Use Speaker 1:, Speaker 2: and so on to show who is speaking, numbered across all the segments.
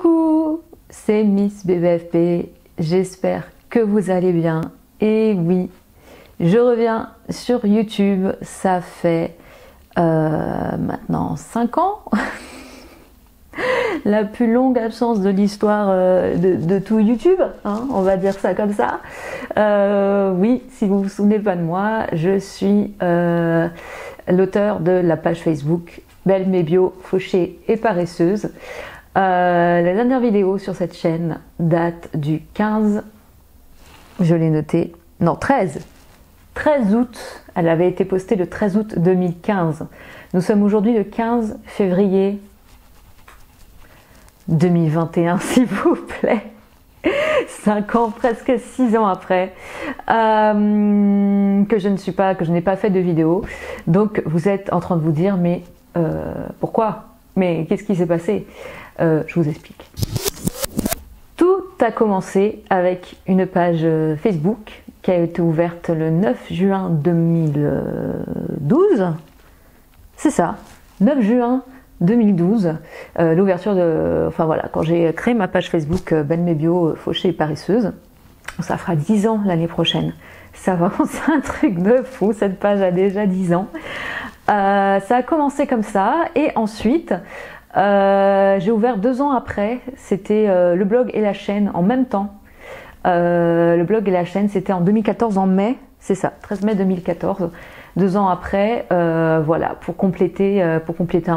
Speaker 1: Coucou, c'est Miss BBFP, j'espère que vous allez bien. Et oui, je reviens sur YouTube, ça fait maintenant 5 ans, la plus longue absence de l'histoire de tout YouTube, hein, on va dire ça comme ça. Oui, si vous vous souvenez pas de moi, je suis l'auteur de la page Facebook Belle mais bio, fauchée et paresseuse. La dernière vidéo sur cette chaîne date du 15, je l'ai noté, non 13 août, elle avait été postée le 13 août 2015. Nous sommes aujourd'hui le 15 février 2021, s'il vous plaît. 5 ans, presque 6 ans après, que je n'ai pas fait de vidéo. Donc vous êtes en train de vous dire, mais pourquoi? Mais qu'est-ce qui s'est passé? Je vous explique. Tout a commencé avec une page Facebook qui a été ouverte le 9 juin 2012. C'est ça, 9 juin 2012, l'ouverture de... Enfin voilà, quand j'ai créé ma page Facebook Belle mais bio, fauchée et paresseuse. Ça fera 10 ans l'année prochaine. Ça va, c'est un truc de fou, cette page a déjà 10 ans. Ça a commencé comme ça, et ensuite, j'ai ouvert 2 ans après, c'était le blog et la chaîne en même temps. Le blog et la chaîne, c'était en 2014, en mai, c'est ça, 13 mai 2014. 2 ans après, voilà, pour compléter un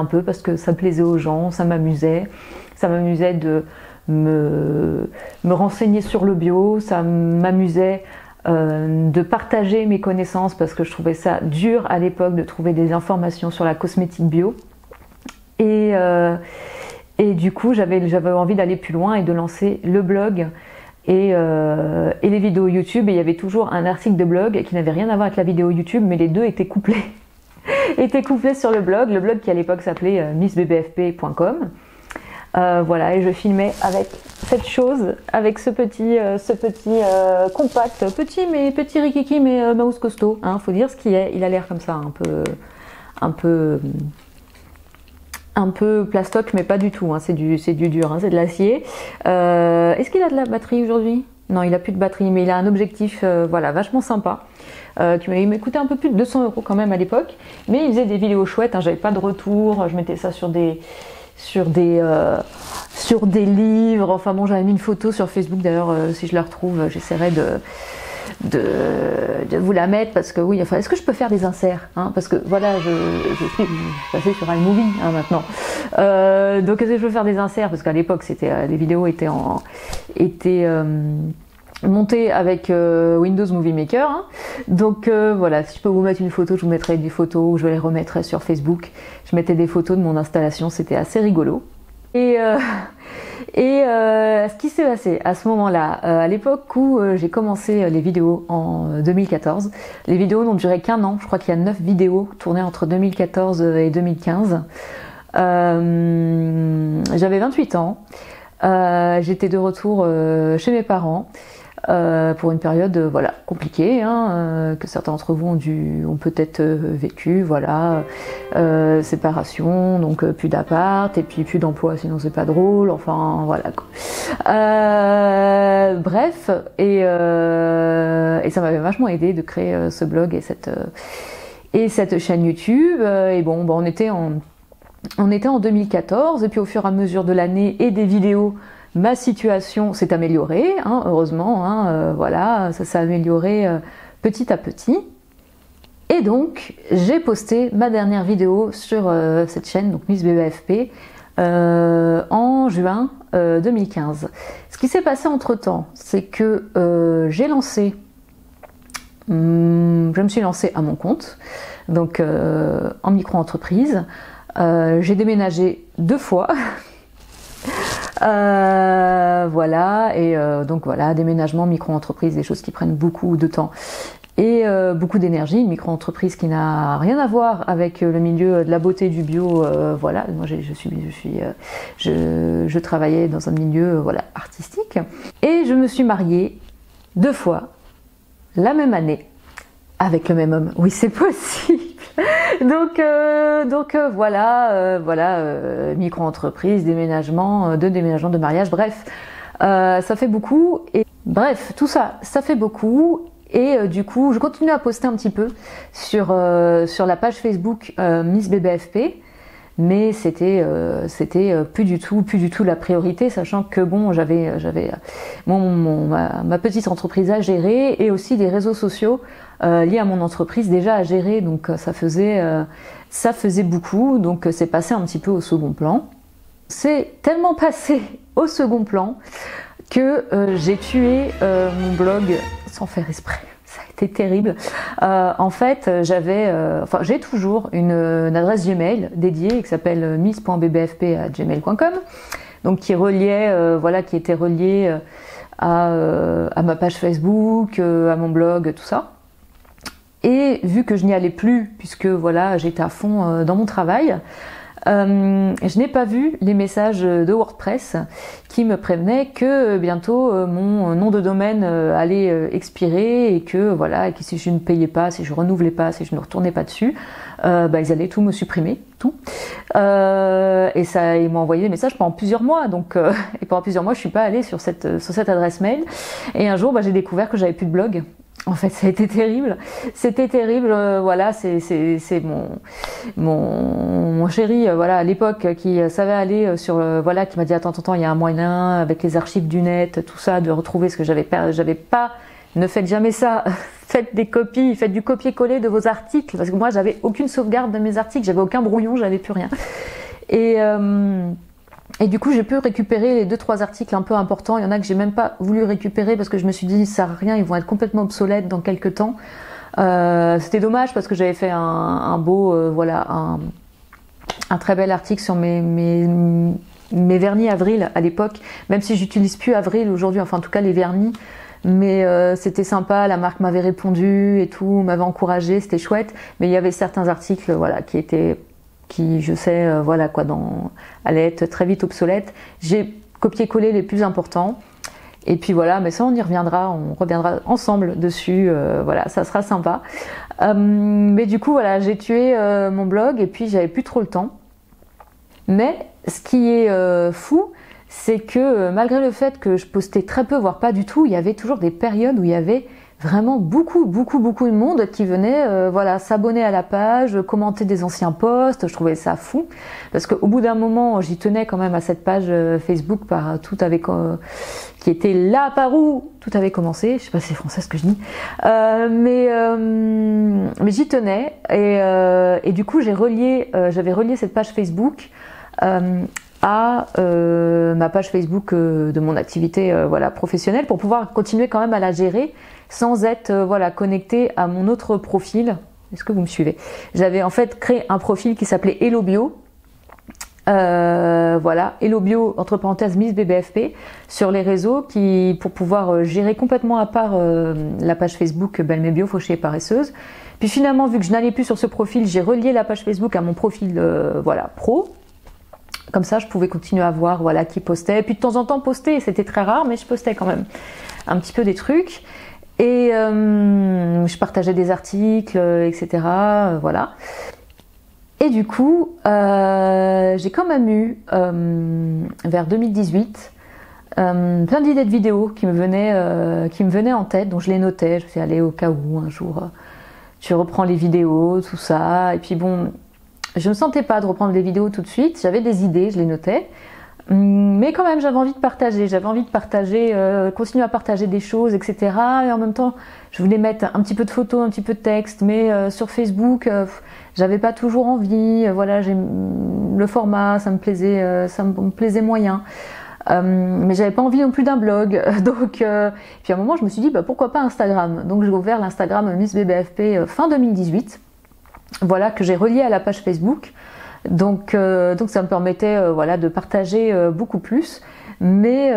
Speaker 1: peu, parce que ça plaisait aux gens, ça m'amusait de me renseigner sur le bio, ça m'amusait de partager mes connaissances, parce que je trouvais ça dur à l'époque de trouver des informations sur la cosmétique bio. Et du coup, j'avais envie d'aller plus loin et de lancer le blog et les vidéos YouTube. Et il y avait toujours un article de blog qui n'avait rien à voir avec la vidéo YouTube, mais les deux étaient couplés. étaient couplés sur le blog qui à l'époque s'appelait missbbfp.com. Voilà, et je filmais avec cette chose, avec ce petit compact, petit rikiki, mais mouse costaud, hein, faut dire ce qu'il est. Il a l'air comme ça, un peu plastoc, mais pas du tout, hein, c'est du dur, hein, c'est de l'acier. Est-ce qu'il a de la batterie aujourd'hui? Non, il a plus de batterie, mais il a un objectif, voilà, vachement sympa, qui m'avait coûté un peu plus de 200 € quand même à l'époque, mais il faisait des vidéos chouettes, hein, j'avais pas de retour, je mettais ça sur des livres, enfin bon, j'avais mis une photo sur Facebook d'ailleurs, si je la retrouve, j'essaierai de vous la mettre, parce que oui, enfin, est-ce que je peux faire des inserts, hein, parce que voilà, je suis passée sur iMovie, hein, maintenant, donc est-ce que je peux faire des inserts, parce qu'à l'époque c'était les vidéos étaient montées avec Windows Movie Maker, hein. Donc voilà, si je peux vous mettre une photo, je vous mettrai des photos, je les remettrai sur Facebook. Je mettais des photos de mon installation, c'était assez rigolo. Et ce qui s'est passé à ce moment-là, à l'époque où j'ai commencé les vidéos en 2014, les vidéos n'ont duré qu'un an, je crois qu'il y a 9 vidéos tournées entre 2014 et 2015. J'avais 28 ans, j'étais de retour chez mes parents, pour une période voilà, compliquée, hein, que certains d'entre vous ont peut-être vécu, voilà, séparation, donc plus d'appart, et puis plus d'emploi, sinon c'est pas drôle, enfin voilà quoi. Bref, et ça m'avait vachement aidé de créer ce blog et cette chaîne YouTube, et bon, on était en 2014, et puis au fur et à mesure de l'année et des vidéos, ma situation s'est améliorée, hein, heureusement, hein, voilà, ça s'est amélioré petit à petit. Et donc, j'ai posté ma dernière vidéo sur cette chaîne, donc Miss BBFP, en juin 2015. Ce qui s'est passé entre-temps, c'est que je me suis lancée à mon compte, donc en micro-entreprise. J'ai déménagé 2 fois. Voilà, et donc voilà, déménagement, micro-entreprise, des choses qui prennent beaucoup de temps et beaucoup d'énergie. Une micro-entreprise qui n'a rien à voir avec le milieu de la beauté, du bio, voilà. Moi, je travaillais dans un milieu voilà, artistique, et je me suis mariée 2 fois la même année avec le même homme. Oui, c'est possible. Voilà, micro-entreprise, déménagement, deux déménagements de mariage, bref, ça fait beaucoup. Et bref, tout ça, ça fait beaucoup. Et du coup, je continue à poster un petit peu sur la page Facebook Miss BBFP. Mais c'était plus du tout la priorité, sachant que bon, j'avais ma petite entreprise à gérer et aussi des réseaux sociaux liés à mon entreprise déjà à gérer, donc ça faisait beaucoup, donc c'est passé un petit peu au second plan. C'est tellement passé au second plan que j'ai tué mon blog sans faire exprès. Ça a été terrible. En fait, j'ai toujours une adresse Gmail dédiée qui s'appelle miss.bbfp@gmail.com, donc qui était reliée à ma page Facebook, à mon blog, tout ça. Et vu que je n'y allais plus, puisque voilà, j'étais à fond dans mon travail, je n'ai pas vu les messages de WordPress qui me prévenaient que bientôt mon nom de domaine allait expirer et que voilà, et que si je ne payais pas, si je renouvelais pas, si je ne retournais pas dessus, ils allaient tout me supprimer, tout. Et ils m'ont envoyé des messages pendant plusieurs mois, et pendant plusieurs mois je suis pas allée sur cette adresse mail. Et un jour j'ai découvert que j'avais plus de blog. En fait, ça a été terrible. C'était terrible. Voilà, c'est mon chéri, voilà, à l'époque, qui savait aller qui m'a dit attends, il y a un moyen avec les archives du net, tout ça, de retrouver ce que j'avais pas. Ne faites jamais ça. Faites des copies, faites du copier-coller de vos articles, parce que moi, j'avais aucune sauvegarde de mes articles, j'avais aucun brouillon, j'avais plus rien. Et du coup, j'ai pu récupérer les 2-3 articles un peu importants. Il y en a que j'ai même pas voulu récupérer parce que je me suis dit, ça sert à rien, ils vont être complètement obsolètes dans quelques temps. C'était dommage parce que j'avais fait un très bel article sur mes vernis Avril à l'époque, même si j'utilise plus Avril aujourd'hui, enfin en tout cas les vernis. Mais c'était sympa, la marque m'avait répondu et tout, m'avait encouragé, c'était chouette. Mais il y avait certains articles, voilà, qui je sais, allaient être très vite obsolètes. J'ai copié-collé les plus importants. Et puis voilà, mais ça on reviendra ensemble dessus, voilà, ça sera sympa. Mais du coup, voilà, j'ai tué mon blog et puis j'avais plus trop le temps. Mais ce qui est fou, c'est que malgré le fait que je postais très peu, voire pas du tout, il y avait toujours des périodes où il y avait vraiment beaucoup de monde qui venait s'abonner à la page, commenter des anciens posts. Je trouvais ça fou parce qu'au bout d'un moment, j'y tenais quand même à cette page Facebook qui était là par où tout avait commencé. Je sais pas si c'est français ce que je dis, mais j'y tenais et du coup j'avais relié cette page Facebook à ma page Facebook de mon activité professionnelle pour pouvoir continuer quand même à la gérer sans être connectée à mon autre profil. Est-ce que vous me suivez? J'avais en fait créé un profil qui s'appelait Hello Bio. Hello Bio entre parenthèses Miss BBFP sur les réseaux pour pouvoir gérer complètement à part la page Facebook Belle Mais Bio Fauchée et Paresseuse. Puis finalement, vu que je n'allais plus sur ce profil, j'ai relié la page Facebook à mon profil pro. Comme ça, je pouvais continuer à voir qui postait. Et puis de temps en temps poster, c'était très rare, mais je postais quand même un petit peu des trucs. Et je partageais des articles, etc. Voilà. Et du coup, j'ai quand même eu, vers 2018, plein d'idées de vidéos qui me venaient en tête, dont je les notais. Je me suis allée au cas où un jour, tu reprends les vidéos, tout ça. Et puis bon, je ne me sentais pas de reprendre les vidéos tout de suite. J'avais des idées, je les notais. Mais quand même, j'avais envie de partager, continuer à partager des choses, etc. Et en même temps, je voulais mettre un petit peu de photos, un petit peu de texte, mais sur Facebook, j'avais pas toujours envie. Le format, ça me plaisait moyen. Mais j'avais pas envie non plus d'un blog. Puis à un moment, je me suis dit, pourquoi pas Instagram. Donc j'ai ouvert l'Instagram Miss BBFP fin 2018. Que j'ai relié à la page Facebook. Donc ça me permettait de partager beaucoup plus, mais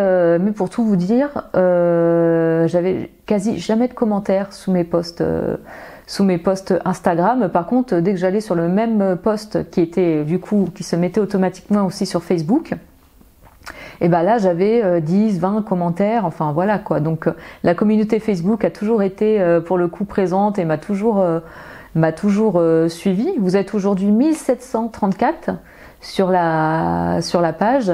Speaker 1: pour tout vous dire, j'avais quasi jamais de commentaires sous mes posts Instagram. Par contre, dès que j'allais sur le même post qui se mettait automatiquement aussi sur Facebook, et là j'avais 10-20 commentaires, enfin voilà quoi. Donc la communauté Facebook a toujours été pour le coup présente et m'a toujours m'a toujours suivi. Vous êtes aujourd'hui 1734 sur la page.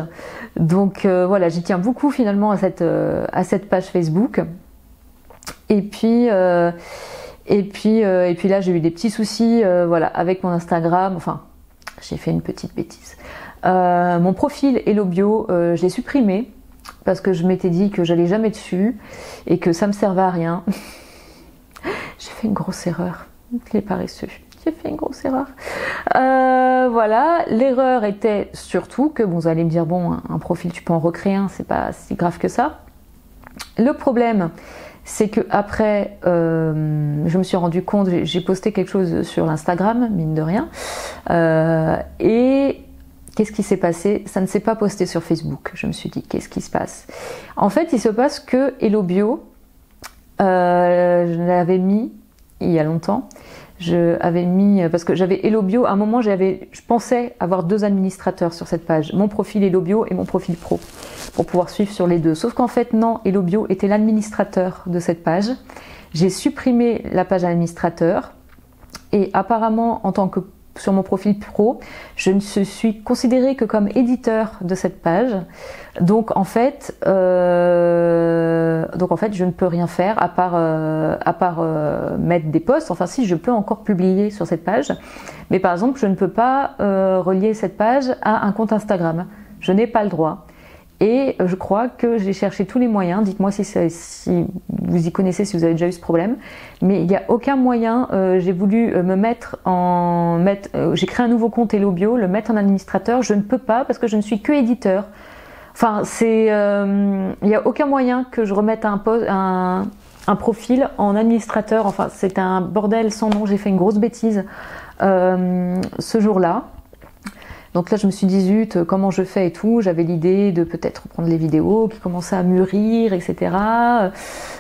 Speaker 1: Donc voilà, j'y tiens beaucoup finalement à cette page Facebook. Et puis là, j'ai eu des petits soucis voilà, avec mon Instagram. Enfin, j'ai fait une petite bêtise. Mon profil Hello Bio, je l'ai supprimé parce que je m'étais dit que j'allais jamais dessus et que ça me servait à rien. J'ai fait une grosse erreur. Les paresseux. J'ai fait une grosse erreur. Voilà, l'erreur était surtout que, bon, vous allez me dire, bon, un profil, tu peux en recréer un, c'est pas si grave que ça. Le problème, c'est que après, je me suis rendu compte, j'ai posté quelque chose sur l'Instagram, mine de rien, et qu'est-ce qui s'est passé? Ça ne s'est pas posté sur Facebook. Je me suis dit, qu'est-ce qui se passe? En fait, il se passe que Hello Bio, je l'avais mis il y a longtemps. Je avais mis, parce que j'avais Hello Bio, à un moment je pensais avoir 2 administrateurs sur cette page, mon profil Hello Bio et mon profil pro, pour pouvoir suivre sur les deux. Sauf qu'en fait non, Hello Bio était l'administrateur de cette page. J'ai supprimé la page administrateur et apparemment en tant que sur mon profil pro, je ne suis considérée que comme éditeur de cette page. Donc en fait, je ne peux rien faire à part mettre des posts. Enfin si, je peux encore publier sur cette page. Mais par exemple, je ne peux pas relier cette page à un compte Instagram. Je n'ai pas le droit. Et je crois que j'ai cherché tous les moyens. Dites-moi si vous y connaissez, si vous avez déjà eu ce problème. Mais il n'y a aucun moyen. J'ai voulu j'ai créé un nouveau compte Hello Bio, le mettre en administrateur. Je ne peux pas parce que je ne suis que éditeur. Enfin, il n'y a aucun moyen que je remette un profil en administrateur. Enfin, c'est un bordel sans nom. J'ai fait une grosse bêtise ce jour-là. Donc là, je me suis dit, zut, comment je fais et tout. J'avais l'idée de peut-être reprendre les vidéos qui commençaient à mûrir, etc.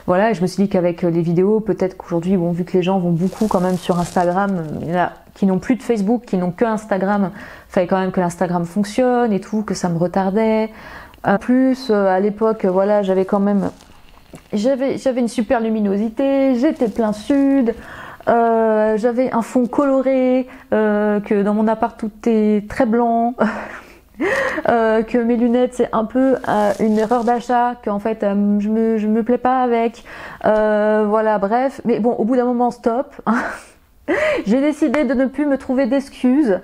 Speaker 1: Voilà, et je me suis dit qu'avec les vidéos, peut-être qu'aujourd'hui, bon, vu que les gens vont beaucoup quand même sur Instagram, il y en a qui n'ont plus de Facebook, qui n'ont que Instagram, il fallait quand même que l'Instagram fonctionne et tout, que ça me retardait. En plus, à l'époque, voilà, j'avais une super luminosité, j'étais plein sud. J'avais un fond coloré, que dans mon appart tout est très blanc, que mes lunettes c'est un peu une erreur d'achat, qu'en fait je me plais pas avec, voilà, bref. Mais bon, au bout d'un moment, stop. J'ai décidé de ne plus me trouver d'excuses.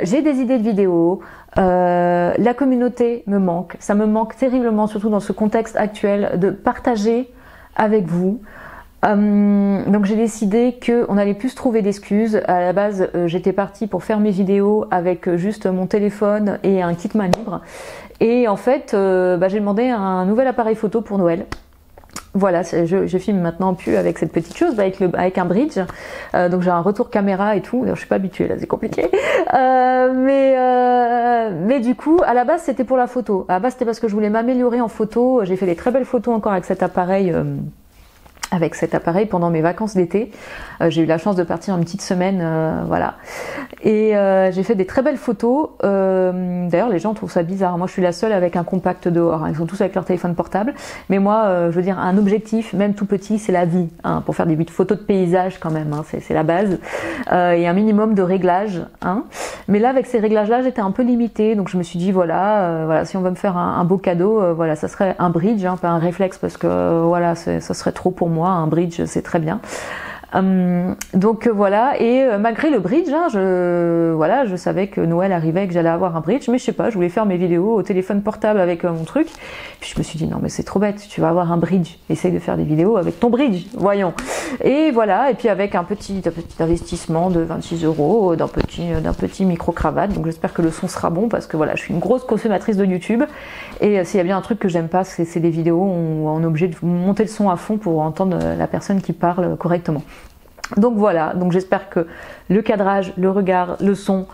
Speaker 1: J'ai des idées de vidéos. La communauté me manque. Ça me manque terriblement, surtout dans ce contexte actuel, de partager avec vous. Donc j'ai décidé qu'on n'allait plus se trouver d'excuses. À la base, j'étais partie pour faire mes vidéos avec juste mon téléphone et un kit main libre. Et en fait, j'ai demandé un nouvel appareil photo pour Noël. Voilà, je filme maintenant plus avec cette petite chose, avec un bridge. Donc j'ai un retour caméra et tout. D'ailleurs, je suis pas habituée là, c'est compliqué. Mais du coup, à la base, c'était pour la photo. À la base, c'était parce que je voulais m'améliorer en photo. J'ai fait des très belles photos encore avec cet appareil. Pendant mes vacances d'été. J'ai eu la chance de partir une petite semaine, voilà. Et j'ai fait des très belles photos. D'ailleurs, les gens trouvent ça bizarre. Moi, je suis la seule avec un compact dehors. Ils sont tous avec leur téléphone portable. Mais moi, je veux dire, un objectif, même tout petit, c'est la vie. Hein, pour faire des photos de paysage quand même. Hein, c'est la base. Et un minimum de réglages. Hein. Mais là, avec ces réglages-là, j'étais un peu limitée. Donc, je me suis dit, voilà, si on veut me faire un beau cadeau, voilà, ça serait un bridge, hein, pas un réflexe, parce que voilà, ça serait trop pour moi. Un bridge, c'est très bien. Donc voilà, et malgré le bridge, hein, je savais que Noël arrivait et que j'allais avoir un bridge, mais je sais pas, je voulais faire mes vidéos au téléphone portable avec mon truc. Puis je me suis dit non mais c'est trop bête, tu vas avoir un bridge, essaye de faire des vidéos avec ton bridge, voyons. Et voilà, et puis avec un petit investissement de 26 €, d'un petit micro-cravate, donc j'espère que le son sera bon parce que voilà, je suis une grosse consommatrice de YouTube et s'il y a bien un truc que j'aime pas, c'est des vidéos où on est obligé de monter le son à fond pour entendre la personne qui parle correctement. Donc voilà, donc j'espère que le cadrage, le regard, le son,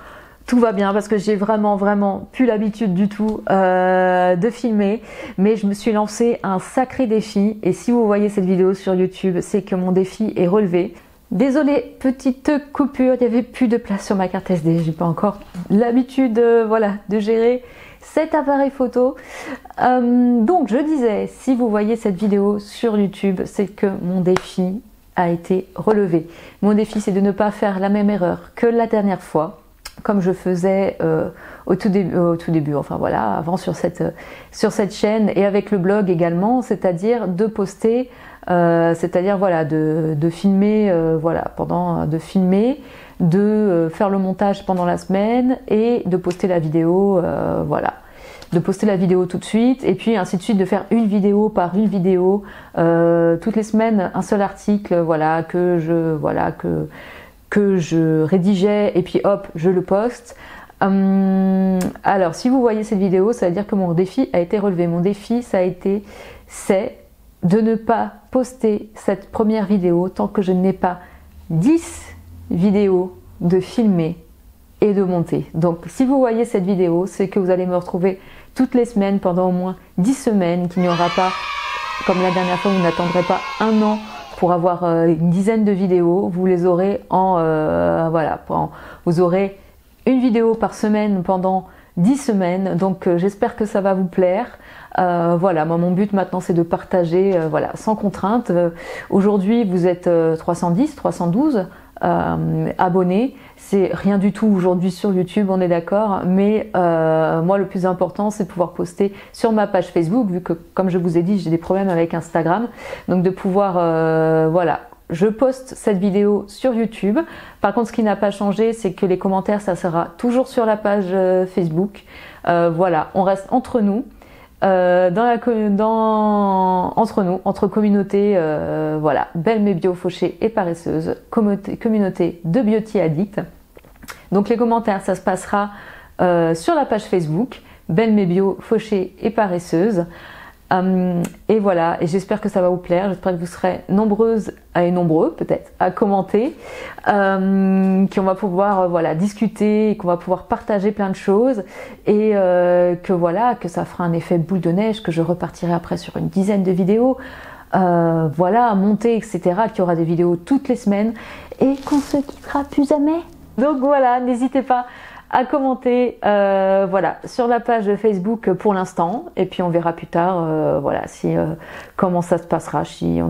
Speaker 1: tout va bien parce que j'ai vraiment plus l'habitude du tout de filmer, mais je me suis lancé un sacré défi et si vous voyez cette vidéo sur YouTube, c'est que mon défi est relevé. Désolée, petite coupure, il n'y avait plus de place sur ma carte SD, j'ai pas encore l'habitude de gérer cet appareil photo. Donc je disais, si vous voyez cette vidéo sur YouTube, c'est que mon défi a été relevé. Mon défi, c'est de ne pas faire la même erreur que la dernière fois, comme je faisais au tout début, enfin voilà, avant sur cette chaîne et avec le blog également, c'est-à-dire de poster, c'est-à-dire voilà, de filmer, de faire le montage pendant la semaine et de poster la vidéo, voilà. De poster la vidéo tout de suite et puis ainsi de suite, de faire une vidéo par une vidéo, toutes les semaines un seul article, voilà, que je rédigeais et puis hop, je le poste. Alors si vous voyez cette vidéo, ça veut dire que mon défi a été relevé. Mon défi, c'est de ne pas poster cette première vidéo tant que je n'ai pas 10 vidéos de filmer et de monter. Donc si vous voyez cette vidéo, c'est que vous allez me retrouver toutes les semaines pendant au moins 10 semaines, qu'il n'y aura pas, comme la dernière fois, vous n'attendrez pas un an pour avoir une dizaine de vidéos. Vous les aurez vous aurez une vidéo par semaine pendant 10 semaines. Donc j'espère que ça va vous plaire. Voilà, moi mon but maintenant c'est de partager voilà, sans contrainte. Aujourd'hui vous êtes 310, 312 abonnés, c'est rien du tout aujourd'hui sur YouTube, on est d'accord, mais moi le plus important c'est de pouvoir poster sur ma page Facebook, vu que comme je vous ai dit j'ai des problèmes avec Instagram, donc de pouvoir voilà, je poste cette vidéo sur YouTube. Par contre ce qui n'a pas changé c'est que les commentaires ça sera toujours sur la page Facebook. Voilà, on reste entre nous. Entre communautés, voilà, belle mais bio, fauchée et paresseuse, communauté de beauty addict. Donc les commentaires, ça se passera sur la page Facebook, belle mais bio, fauchée et paresseuse. Et voilà, et j'espère que ça va vous plaire, j'espère que vous serez nombreuses et nombreux peut-être à commenter, qu'on va pouvoir voilà, discuter, et qu'on va pouvoir partager plein de choses et que voilà, que ça fera un effet boule de neige, que je repartirai après sur une dizaine de vidéos, voilà, à monter, etc., qu'il y aura des vidéos toutes les semaines et qu'on se quittera plus jamais. Donc voilà, n'hésitez pas à commenter voilà, sur la page de Facebook pour l'instant, et puis on verra plus tard voilà, comment ça se passera, si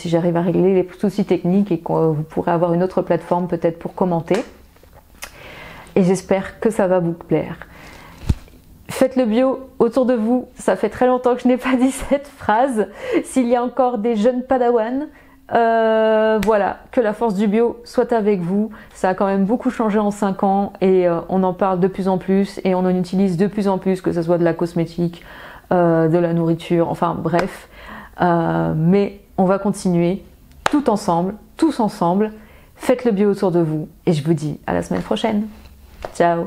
Speaker 1: j'arrive à régler les soucis techniques et que vous pourrez avoir une autre plateforme peut-être pour commenter. Et j'espère que ça va vous plaire. Faites le bio autour de vous, ça fait très longtemps que je n'ai pas dit cette phrase. S'il y a encore des jeunes padawans, voilà, que la force du bio soit avec vous. Ça a quand même beaucoup changé en 5 ans et on en parle de plus en plus et on en utilise de plus en plus, que ce soit de la cosmétique, de la nourriture, enfin bref. Mais on va continuer tout ensemble, tous ensemble. Faites le bio autour de vous et je vous dis à la semaine prochaine. Ciao!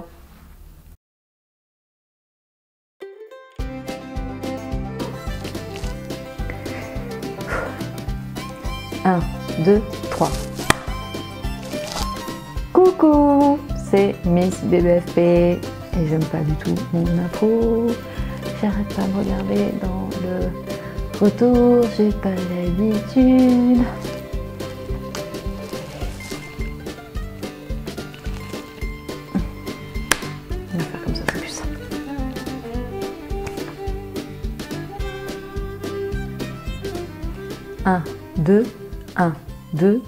Speaker 1: 1, 2, 3. Coucou, c'est Miss BBFP et j'aime pas du tout mon intro. J'arrête pas de me regarder dans le retour, j'ai pas l'habitude. On va faire comme ça, c'est plus simple. 1, 2, 1, 2.